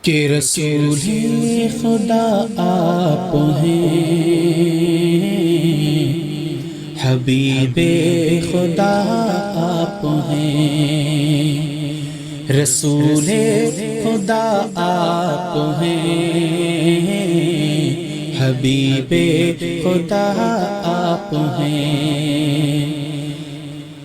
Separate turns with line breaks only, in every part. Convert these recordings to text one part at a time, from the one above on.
کہ رسول خدا آپ ہیں، حبیب خدا آپ ہیں، رسول خدا آپ ہیں، حبیب خدا آپ ہیں۔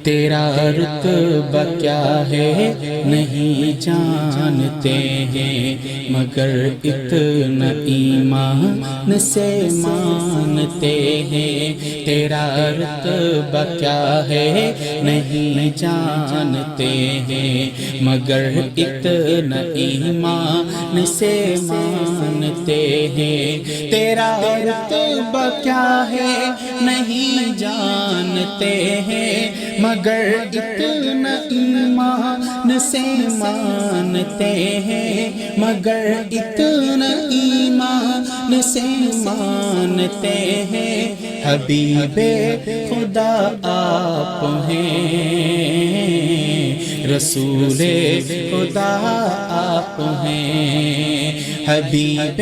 تیرا رتبہ کیا ہے نہیں جانتے ہیں، مگر اتنا ایمان سے مانتے ہیں۔ تیرا رتبہ کیا ہے نہیں جانتے ہیں، مگر اتنا ایمان سے مانتے ہیں۔ تیرا رتبہ کیا ہے نہیں جانتے ہیں، مگر اتنا ایمان سے مانتے ہیں، مگر اتنا ایمان سے مانتے ہیں۔ حبیب خدا آپ ہیں، رسول خدا آپ ہیں، حبیب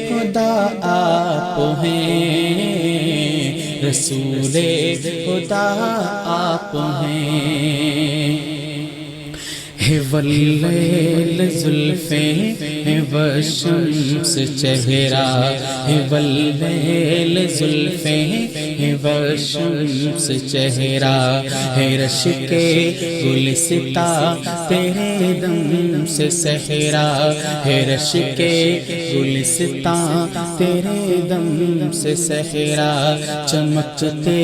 خدا آپ ہیں، رسول خدا آپ ہیں۔ ہے واللیل زلفیں ہے والشمس چہرہ، ہے واللیل زلفیں ہے والشمس چہرہ، ہے رشک گلستہ تیرے دم سے صحرا، ہے رشک گلستہ تیرے دم سے صحرا۔ چمکتے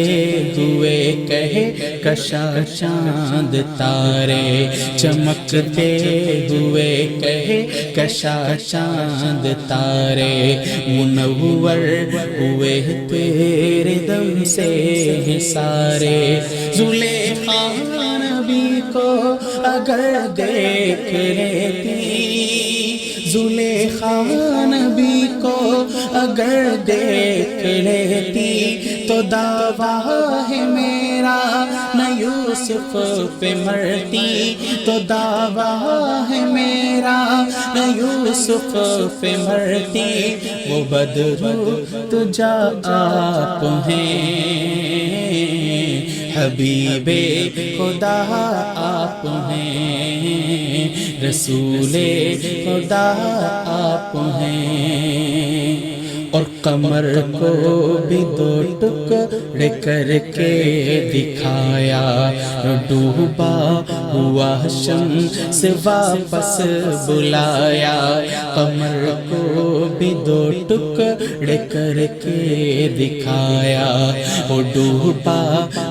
ہوئے کہے کشا چاند تارے، چمکتے ہوئے کہے کشا چاند تارے، منور ہوئے تیرے دم سے سارے۔ زلیخا نبی کو اگر دیکھ لیتی، زلیخا نبی کو اگر دیکھ لیتی، تو دعویٰ ہے میرا نہ یوسف پہ مرتی، تو دعویٰ ہے میرا نہ یوسف پہ مرتی۔ وہ بدر تجا آپ ہیں، حبیب خدا آپ ہیں، رسول خدا آپ ہیں۔ اور قمر کو بھی دو ٹکڑے کر کے دکھایا، ڈوبا ہوا شمس واپس بلایا۔ قمر کو بھی دو ٹکڑے کر کے دکھایا، وہ ڈوبا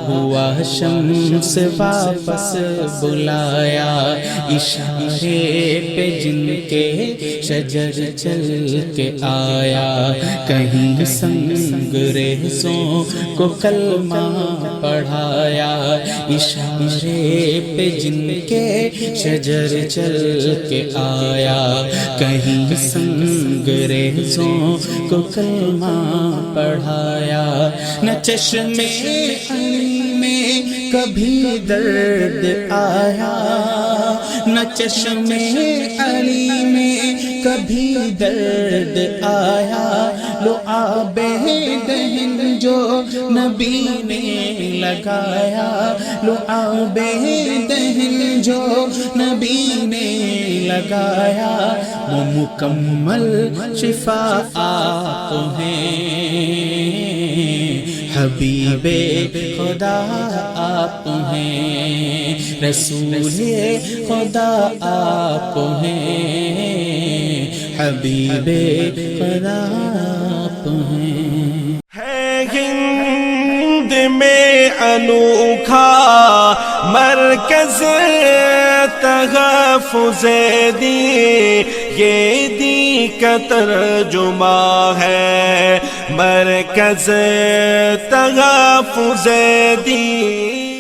ہوا شمس واپس بلایا۔ اشارے پہ جن کے شجر چل کے آیا، کہیں سنگ ریزوں کو کلمہ پڑھایا۔ اشارے پہ جن کے شجر چل کے آیا، کہیں سنگ ریزوں کو کلمہ پڑھایا۔ نہ چشمے علی میں کبھی درد آیا، نہ چشمے علی میں کبھی درد آیا۔ لعاب دہن جو نبی نے لگایا، لعاب دہن جو نبی نے لگایا، وہ مکمل شفا آپ ہیں، حبیب خدا آپ ہیں، رسول خدا آپ ہیں، حبیب خدا آپ ہیں۔
ہے ہند میں انوکھا مرکز تحفظ دین، یہ دین کا ترجمہ ہے مرکز تحفظ دین۔